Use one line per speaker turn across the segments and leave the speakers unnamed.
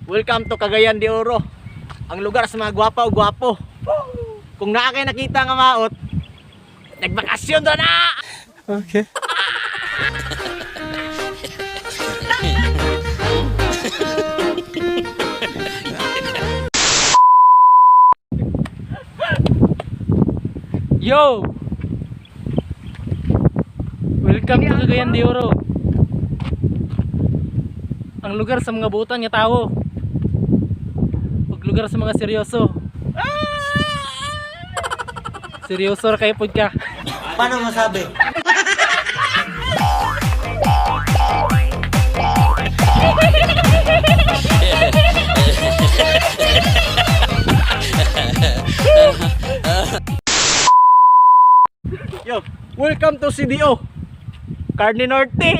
Welcome to Cagayan de Oro, ang lugar sa mga gwapo-gwapo. Kung naa kayo nakita nga maot, nagbakasyon doon na!
Okay.
Yo! Welcome to Cagayan de Oro, ang lugar sa mga butan nga tao, ug lugar sa mga seryoso. Seryoso ra kayo pod ka.
Paano masabi? Yo, welcome to CDO Carne Norte.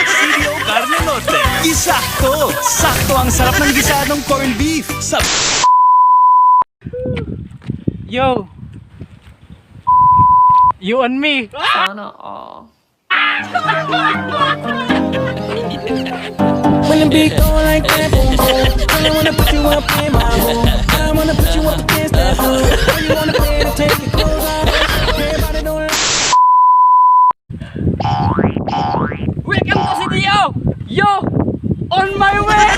CDO Carne Norte. Gisakto! Sakto ang sarap ng gisadong corned beef.
Yo! You and me.
Sana all.
When the beat go like that, boom boom, I wanna put you up in my room. I wanna put you up against that room. You wanna play to take your clothes off. Everybody don't like.
Welcome to CDO! Yo! On my way!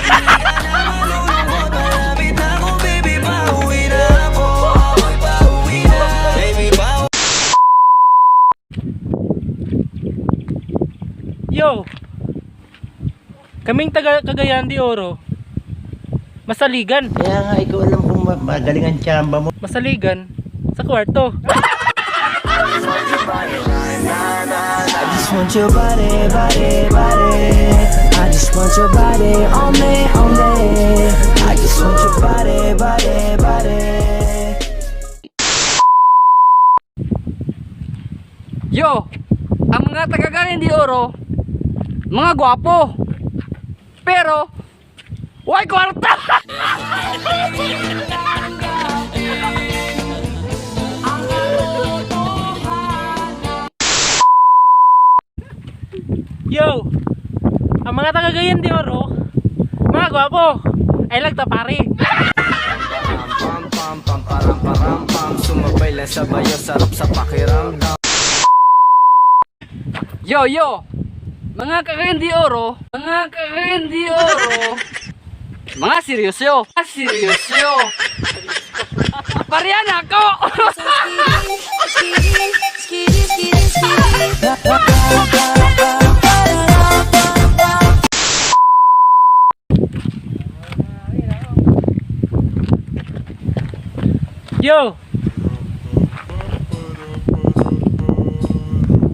Yo! Kaming taga Cagayan de Oro, masaligan.
Kaya nga ikaw alam kung magaling ang tsamba mo.
Masaligan sa kwarto.
I just want your body, body, body. I just want your body on me, on me. I just want your body, body, body.
Yo! Ang mga taga Cagayan de Oro, mga gwapo. Pero, why kwarta? Yo! Ang mga taga Cagayan de Oro, mga gwapo. I like the pare.
Pam pam pam param param pam, sumabay lang sa bayo, sarap sa pakiramdam.
Yo, yo! Mga Cagayan de Oro, mga Cagayan de Oro, mga seryoso, mga seryoso. Parihan ako! Yo!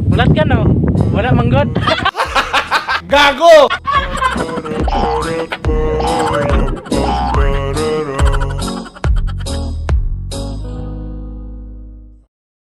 Ulat ka no? Wala manggod.
Gago!